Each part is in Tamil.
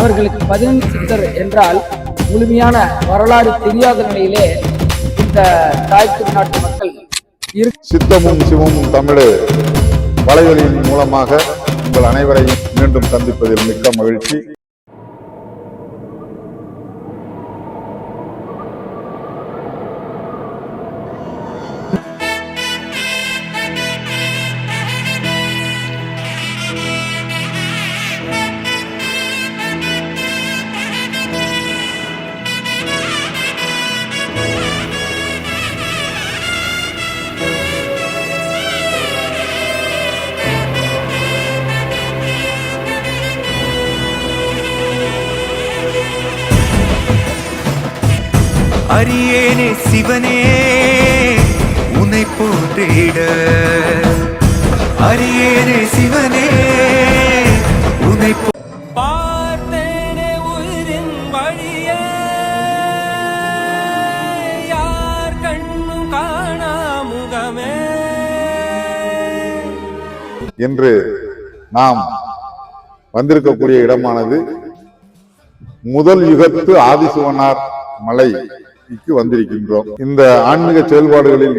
அவர்களுக்கு 15 சித்தர் என்றால் முழுமையான வரலாறு தெரியாத நிலையிலே இந்த தாய் திருநாட்டு மக்கள் சித்தமும் சிவமும் தமிழ் வலையொலியின் மூலமாக உங்கள் அனைவரையும் மீண்டும் சந்திப்பதில் மிக்க மகிழ்ச்சி. அரியேனே சிவனே உன்னை போற்றிட, அரியேனே சிவனே உன்னை பார்த்தேனே உயிரின் வழிய யார் கண்ணும் காணா முகமே என்று நாம் வந்திருக்கக்கூடிய இடமானது முதல் யுகத்து ஆதிசிவனார் மலை வந்திருக்கின்றோம். இந்த ஆன்மீக செயல்பாடுகளில்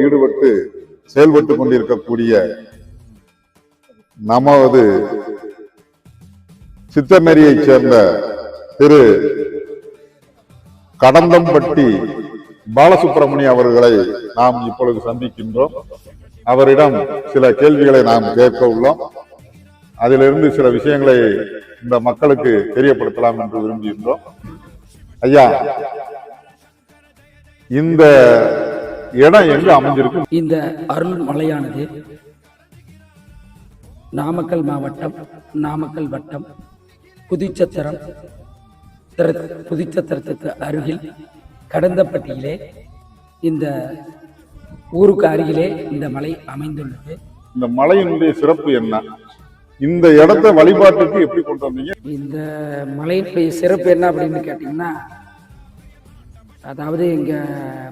செயல்பட்டு கொண்டிருக்கக்கூடிய நமது சித்தர் நெறியைச் சேர்ந்த திரு கடந்தம்பட்டி பாலசுப்பிரமணிய அவர்களை நாம் இப்பொழுது சந்திக்கின்றோம். அவரிடம் சில கேள்விகளை நாம் கேட்க உள்ளோம். அதிலிருந்து சில விஷயங்களை இந்த மக்களுக்கு தெரியப்படுத்தலாம் என்று விரும்புகின்றோம். ஐயா, இந்த இடம் எங்கு அமைஞ்சிருக்கு? இந்த அருள் மலையானது நாமக்கல் மாவட்டம், நாமக்கல் வட்டம், புதுச்சத்திரத்துக்கு அருகில் கடந்தப்பட்டியிலே இந்த ஊருக்கு அருகிலே இந்த மலை அமைந்துள்ளது. இந்த மலையினுடைய சிறப்பு என்ன? இந்த இடத்தை வழிபாட்டுக்கு எப்படி கொண்டு வந்தீங்க? இந்த மலையினுடைய சிறப்பு என்ன அப்படின்னு கேட்டீங்கன்னா, அதாவது இங்க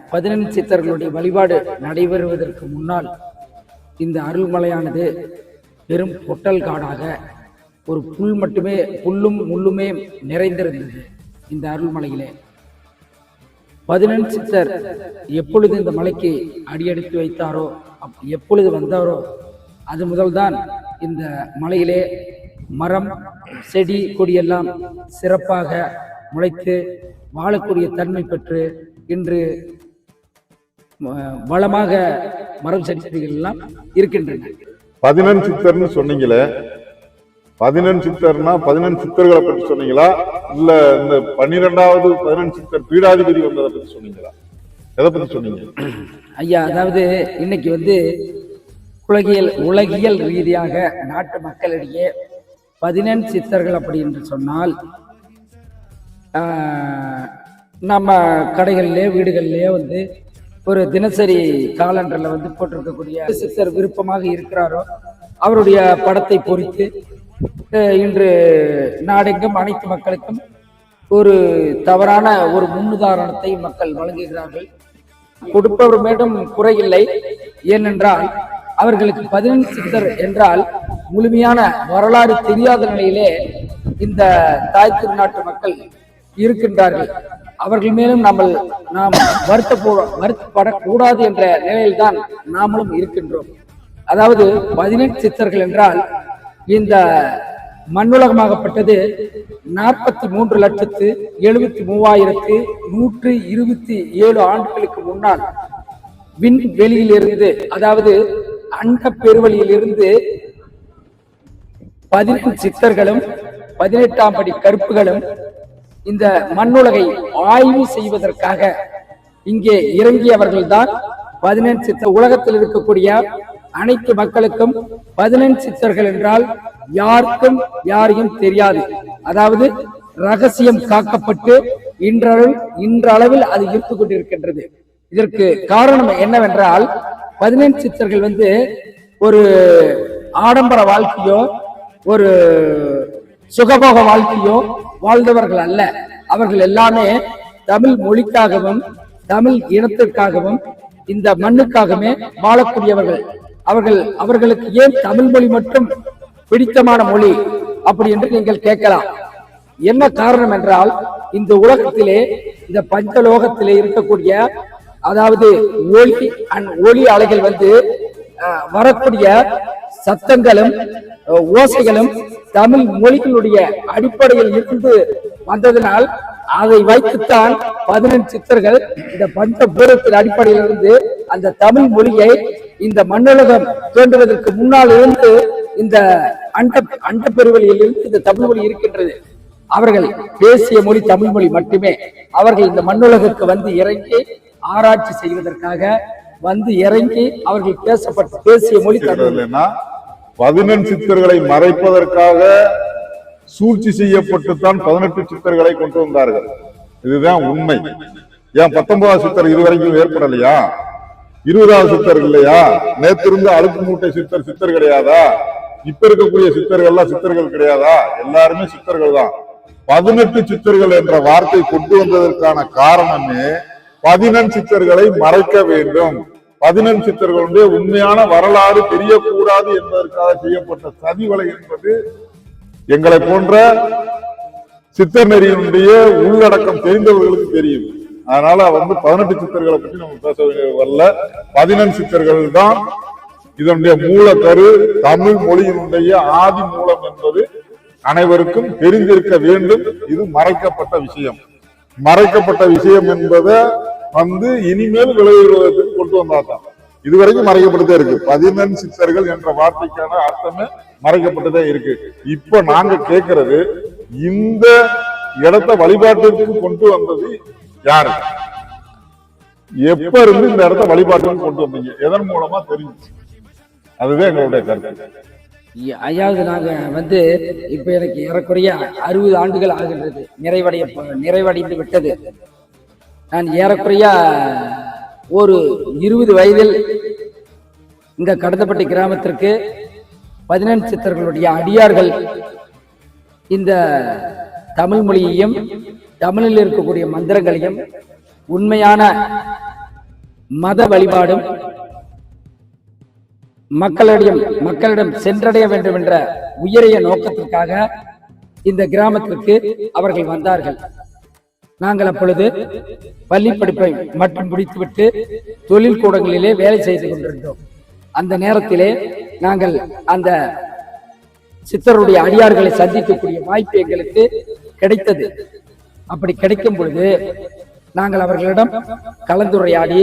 15 சித்தர்களுடைய வழிபாடு நடைபெறுவதற்கு முன்னால் இந்த அருள்மலையானது வெறும் பொட்டல் காடாக ஒரு புல்லும் முள்ளுமே நிறைந்திருந்தது. இந்த அருள்மலையிலே 15 சித்தர் எப்பொழுது இந்த மலைக்கு அடியெடுத்து வைத்தாரோ, எப்பொழுது வந்தாரோ அது முதல்தான் இந்த மலையிலே மரம் செடி கொடியெல்லாம் சிறப்பாக முளைத்து வாழக்கூடிய தன்மை பெற்று இன்று வளமாக மரம் செடிகள் எல்லாம் இருக்கின்றன. 15 சித்தர்னு சொன்னீங்களே, 15 சித்தர்னா 15 சித்தர்களை பற்றி சொன்னீங்களா, இல்ல இந்த 12வது 15 சித்தர் பீடாதிபதி வந்ததை பற்றி சொன்னீங்களா? எதை பத்தி சொன்னீங்க? ஐயா, அதாவது இன்னைக்கு உலகியல் ரீதியாக நாட்டு மக்களிடையே 15 சித்தர்கள் அப்படி என்று சொன்னால் நம்ம கடைகளிலே வீடுகளிலே ஒரு தினசரி காலண்டர்ல போட்டிருக்கக்கூடிய சித்தர் விருப்பமாக இருக்கிறாரோ அவருடைய படத்தை பொறித்து இன்று நாடெங்கும் அனைத்து மக்களுக்கும் ஒரு தவறான ஒரு முன்னுதாரணத்தை மக்கள் வழங்குகிறார்கள். கொடுப்பவர் மேலும் குறையில்லை. ஏனென்றால் அவர்களுக்கு 15 சித்தர் என்றால் முழுமையான வரலாறு தெரியாத நிலையிலே இந்த தாய் திருநாட்டு மக்கள் இருக்கின்றார்கள். அவர்கள் மேலும் நாம் வருத்தப்படக்கூடாது என்ற நிலையில்தான் நாமளும் இருக்கின்றோம். அதாவது 18 சித்தர்கள் என்றால் இந்த மண்ணுலகமாகப்பட்டது 43,73,127 ஆண்டுகளுக்கு முன்னால் விண்வெளியிலிருந்து, அதாவது அண்ட பெருவெளியிலிருந்து 18 சித்தர்களும் 18ஆம் படி கருப்புகளும் இந்த மண்ணுலகை ஆய்வு செய்வதற்காக இங்கே இறங்கியவர்கள் தான் 18 சித்தர். உலகத்தில் இருக்கக்கூடிய அனைத்து மக்களுக்கும் 15 சித்தர்கள் என்றால் யாரையும் தெரியாது. அதாவது ரகசியம் காக்கப்பட்டு இன்றளவில் அது இருந்து கொண்டிருக்கின்றது. இதற்கு காரணம் என்னவென்றால் 15 சித்தர்கள் ஒரு ஆடம்பர வாழ்க்கையோ ஒரு சுகபோக வாழ்க்கையோ வாழ்ந்தவர்கள் அல்ல. அவர்கள் எல்லாமே தமிழ் மொழிக்காகவும் தமிழ் இனத்திற்காகவும் இந்த மண்ணுக்காகவே வாழக்கூடியவர்கள். அவர்களுக்கு ஏன் தமிழ் மொழி மட்டும் பிடித்தமான மொழி அப்படி என்று நீங்கள் கேட்கலாம். என்ன காரணம் என்றால் இந்த உலகத்திலே, இந்த பஞ்சலோகத்திலே இருக்கக்கூடிய, அதாவது ஒளி அலைகள் வந்து வரக்கூடிய சத்தங்களும் ஓசைகளும் தமிழ் மொழிகளுடைய அடிப்படையில் இருந்து வந்ததனால் அதை வைத்துத்தான் 18 சித்தர்கள் இந்த பஞ்சபூதத்தின் அடிப்படையில் இருந்து அந்த தமிழ் மொழியை இந்த மண்ணுலகம் தோன்றுவதற்கு முன்னால் இருந்து இந்த அண்ட பெருவெளியில் இருந்து இந்த தமிழ் மொழி இருக்கின்றது. அவர்கள் பேசிய மொழி தமிழ் மொழி மட்டுமே. அவர்கள் இந்த மண்ணுலகுக்கு வந்து இறங்கி ஆராய்ச்சி செய்வதற்காக வந்து இறங்கி அவர்கள் பேசிய மொழி தமிழ். 18 சித்தர்களை மறைப்பதற்காக சூழ்ச்சி செய்யப்பட்டுத்தான் 18 சித்தர்களை கொண்டு வந்தார்கள். இதுதான் உண்மை. ஏன் 19வது சித்தர் இதுவரைக்கும் ஏற்படலையா? 20வது சித்தர் இல்லையா? நேற்றிருந்த அழுக்கு மூட்டை சித்தர் கிடையாதா? இப்ப இருக்கக்கூடிய சித்தர்கள் சித்தர்கள் கிடையாதா? எல்லாருமே சித்தர்கள் தான். 18 சித்தர்கள் என்ற வார்த்தை கொண்டு வந்ததற்கான காரணமே 18 சித்தர்களை மறைக்க வேண்டும், 18 சித்தர்களுடைய உண்மையான வரலாறு தெரியக்கூடாது என்பதற்காக செய்யப்பட்ட சதிவலை என்பது எங்களை போன்ற சித்தர் நெறியினுடைய உள்ளடக்கம் தெரிந்தவர்களுக்கு தெரியும். அதனால 18 சித்தர்களை பற்றி நம்ம பேச வரல. 18 சித்தர்கள் தான் இதனுடைய மூலக்கரு. தமிழ் மொழியினுடைய ஆதி மூலம் என்பது அனைவருக்கும் தெரிந்திருக்க வேண்டும். இது மறைக்கப்பட்ட விஷயம். மறைக்கப்பட்ட விஷயம் என்பதை இனிமேல் விளைவுகளுக்கு கொண்டு வந்தாதான். இதுவரைக்கும் மறைக்கப்பட்டுதே இருக்கு. 18 சித்தர்கள் என்ற வார்த்தைக்கான அர்த்தமே மறைக்கப்பட்டுதே இருக்கு. இப்ப நாங்க கேட்கறது, இந்த இடத்தை வழிபாட்டிற்கு கொண்டு வந்தது யாரு? எப்ப இருந்து இந்த இடத்த வழிபாட்டுக்கு கொண்டு வந்தீங்க? எதன் மூலமா தெரிஞ்சு? அதுதான் எங்களுடைய கருத்து. ஐயாவது நாங்க இப்ப எனக்கு ஏறக்குறைய 60 ஆண்டுகள் ஆகின்றது, நிறைவடைந்து விட்டது. நான் ஏறக்குறைய ஒரு 20 வயதில் இந்த கடந்தப்பட்டி கிராமத்திற்கு 18 சித்தர்களுடைய அடியார்கள் இந்த தமிழ் மொழியையும் தமிழில் இருக்கக்கூடிய மந்திரங்களையும் உண்மையான மத வழிபாடும் மக்களிடம் சென்றடைய வேண்டும் என்ற உயரிய நோக்கத்திற்காக இந்த கிராமத்திற்கு அவர்கள் வந்தார்கள். நாங்கள் அப்பொழுது பள்ளி படிப்பை மட்டும் முடித்துவிட்டு தொழில் கூடங்களிலே வேலை செய்து கொண்டிருந்தோம். அந்த நேரத்திலே நாங்கள் அந்த சித்தருடைய அடியார்களை சந்திக்கக்கூடிய வாய்ப்பு எங்களுக்கு கிடைத்தது. அப்படி கிடைக்கும் பொழுது நாங்கள் அவர்களிடம் கலந்துரையாடி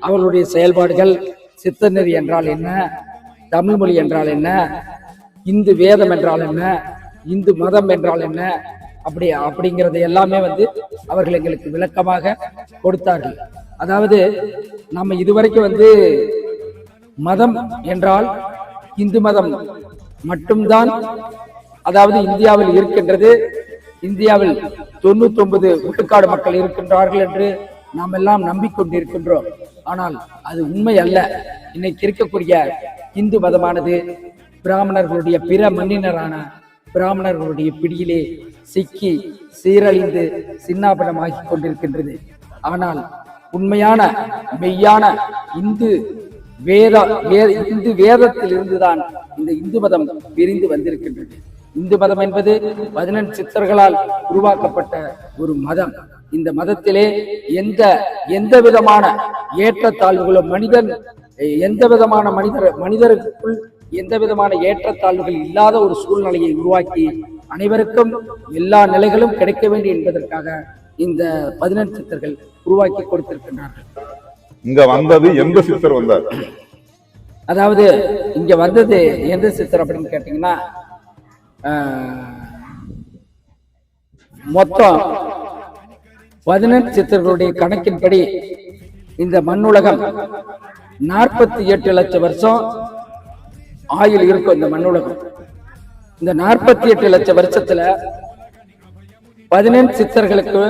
அவர்களுடைய செயல்பாடுகள், சித்த நெறி என்றால் என்ன, தமிழ் மொழி என்றால் என்ன, இந்து வேதம் என்றால் என்ன, இந்து மதம் என்றால் என்ன, அப்படிங்கிறது எல்லாமே அவர்கள் எங்களுக்கு விளக்கமாக கொடுத்தார்கள். அதாவது நம்ம இதுவரைக்கும் மதம் என்றால் இந்து மதம் மட்டும்தான் அதாவது இந்தியாவில் இருக்கின்றது, இந்தியாவில் 99 விழுக்காடு மக்கள் இருக்கின்றார்கள் என்று நாம் எல்லாம் நம்பிக்கொண்டிருக்கின்றோம். ஆனால் அது உண்மை அல்ல. இன்னைக்கு இருக்கக்கூடிய இந்து மதமானது பிராமணர்களுடைய பிற மண்ணினரான பிராமணர்களுடைய பிடியிலே சிக்கி சீரழிந்து சின்னாபனமாகி கொண்டிருக்கின்றது. ஆனால் உண்மையான மெய்யான இந்து வேதத்தில் இருந்துதான் இந்த இந்து மதம் பிரிந்து வந்திருக்கின்றது. இந்து மதம் என்பது 18 சித்தர்களால் உருவாக்கப்பட்ட ஒரு மதம். இந்த மதத்திலே எந்த விதமான ஏற்றத்தாழ்வுகளும் மனிதருக்குள் எந்த விதமான ஏற்றத்தாழ்வுகள் இல்லாத ஒரு சூழ்நிலையை உருவாக்கி அனைவருக்கும் எல்லா நிலைகளும் கிடைக்க வேண்டும் என்பதற்காக இந்த 18 சித்தர்கள் உருவாக்கி கொடுத்திருக்கின்றார்கள். இங்க வந்தது எந்த சித்தர் வந்தார்? அதாவது இங்க வந்தது எந்த சித்தர் அப்படின்னு கேட்டீங்கன்னா, மொத்தம் 18 சித்தர்களுடைய கணக்கின்படி இந்த மண்ணுலகம் 48 லட்சம் வருஷம் ஆயுள் இருக்கும். இந்த மண்ணுலகம் இந்த 48 லட்சம் வருஷத்துல 18 சித்தர்களுக்கு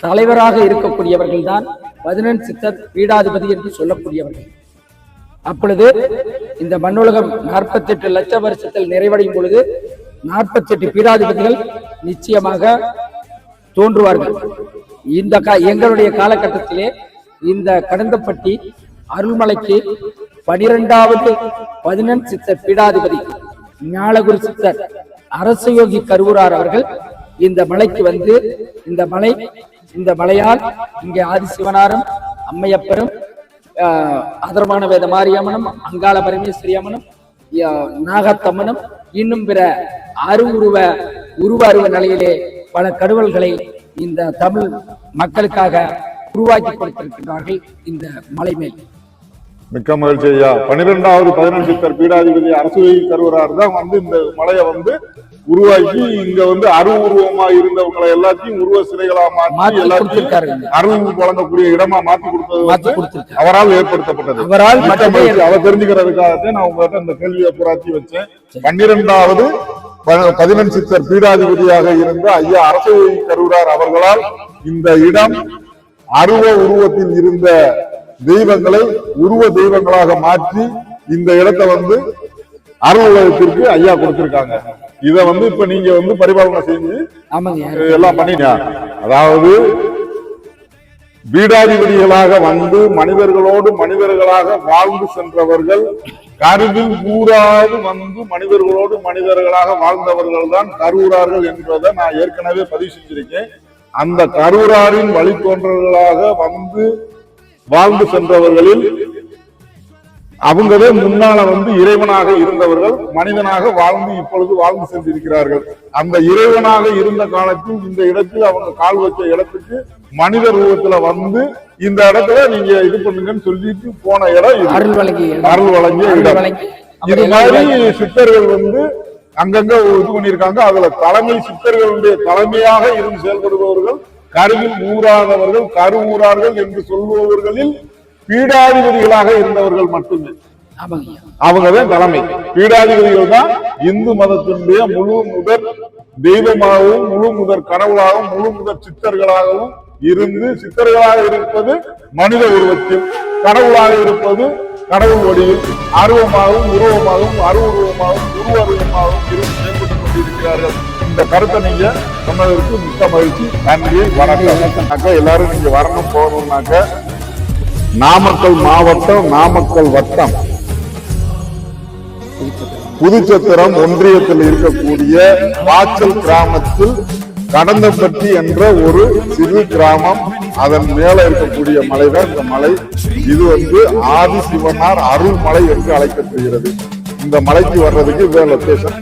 தலைவராக இருக்கக்கூடியவர்கள் தான் 18 சித்தர் பீடாதிபதி என்று சொல்லக்கூடியவர்கள். அப்பொழுது இந்த மண்ணுலகம் 48 லட்சம் வருஷத்தில் நிறைவடையும் பொழுது 48 பீடாதிபதிகள் நிச்சயமாக தோன்றுவார்கள். எங்களுடைய காலகட்டத்திலே இந்த கடந்தப்பட்டி அருள்மலைக்கு 12வது 18 சித்தர் பீடாதிபதி ஞானகுரு சித்தர் அரசயோகி கருவூரார் அவர்கள் இந்த மலைக்கு வந்து இந்த மலையால் இங்கே ஆதிசிவனாரும் அம்மையப்பரும் அதர்மான வேத மாரியம்மனும் அங்காள பரமேஸ்வரி அம்மனும் நாகத்தம்மனும் இன்னும் பிற உருவ நிலையிலே பல கடவுள்களை இந்த தமிழ் மக்களுக்காக உருவாக்கி கொடுத்திருக்கிறார்கள் இந்த மலை மேல். மிக்க மகிழ்ச்சி ஐயா. 12வது 11 சித்தர் பீடாதிபதி அரசுவை கருவரார் தான் வந்து இந்த மலையை வந்து உருவாக்கி இங்க வந்து உருவமா இருந்தவங்களை எல்லாத்தையும் உருவ சிலைகளா மாற்றி எல்லாத்தையும் அருள் வழங்கக்கூடிய இடமா மாற்றி கொடுத்தது அவரால் ஏற்படுத்தப்பட்டது. அதை தெரிஞ்சுக்கிறதுக்காகத்தான் நான் உங்ககிட்ட இந்த கேள்வியை புராட்சி வச்சேன். 12வது 11 சித்தர் பீடாதிபதியாக இருந்த ஐயா அரசுவை கருவரார் அவர்களால் இந்த இடம் உருவத்தில் இருந்த தெய்வங்களை உருவ தெய்வங்களாக மாற்றி இந்த இடத்தை வந்து அருள் உலகத்திற்கு ஐயா கொடுத்திருக்காங்க. இத வந்து இப்ப நீங்க வந்து பரிபாலனை செஞ்சு எல்லாம் பண்ணிட்டா. அதாவது பீடாதிபதிகளாக வந்து மனிதர்களோடு மனிதர்களாக வாழ்ந்து சென்றவர்கள் கருவில் கூறாது வந்து மனிதர்களோடு மனிதர்களாக வாழ்ந்தவர்கள் தான் கருவூரார்கள் என்பதை நான் ஏற்கனவே பதிவு செஞ்சிருக்கேன். அந்த கருவூராரின் வழித்தோன்றல்களாக வந்து வாழ்ந்து சென்றவர்களில் அவங்களே முன்னால வந்து இறைவனாக இருந்தவர்கள் மனிதனாக வாழ்ந்து இப்பொழுது வாழ்ந்து சென்றிருக்கிறார்கள். அந்த இறைவனாக இருந்த காலத்தில் இந்த இடத்தில் அவங்க கால் வச்ச இடத்துக்கு மனித ரூபத்துல வந்து இந்த இடத்துல நீங்க இது பண்ணுங்கன்னு சொல்லிட்டு போன இடம் அருள் வழங்கிய இடம். இது மாதிரி சித்தர்கள் வந்து அங்கங்க இது பண்ணியிருக்காங்க. அதுல தலைமை சித்தர்களுடைய தலைமையாக இருந்து செயல்படுபவர்கள் கருவில் ஊராதவர்கள் கருவூரார்கள் என்று சொல்பவர்களில் பீடாதிபதிகளாக இருந்தவர்கள் மட்டுமே. அவங்கதான் தலைமை. பீடாதிபதிகள் தான் இந்து மதத்தினுடைய முழு முதற் தெய்வமாகவும் முழு முதற் கடவுளாகவும் முழு முதற் சித்தர்களாகவும் இருந்து சித்தர்களாக இருப்பது மனித உருவத்தில், கடவுளாக இருப்பது கடவுள் வடிவில் அருவமாகவும் உருவமாகவும் அருவுருவமாகவும் உருவருவமாகவும் இருந்து செயல்பட்டுக் கொண்டிருக்கிறார்கள். இந்த கருத்தை நீங்க சொன்னதற்கு மிக்க மகிழ்ச்சி. நன்றி, வணக்கம். எல்லாரும் நீங்க வரணும் போகணும்னாக்க நாமக்கல் மாவட்டம் நாமக்கல் வட்டம் புதுச்சத்திரம் ஒன்றியத்தில் இருக்கக்கூடிய வாச்சல் கிராமத்தில் கடந்தப்பட்டி என்ற ஒரு சிறு கிராமம், அதன் மேல இருக்கக்கூடிய மலைதான் இந்த மலை. இது வந்து ஆதிசிவனார் அருள்மலை என்று அழைக்கப்படுகிறது. இந்த மலைக்கு வர்றதுக்கு இதான் லொகேஷன்.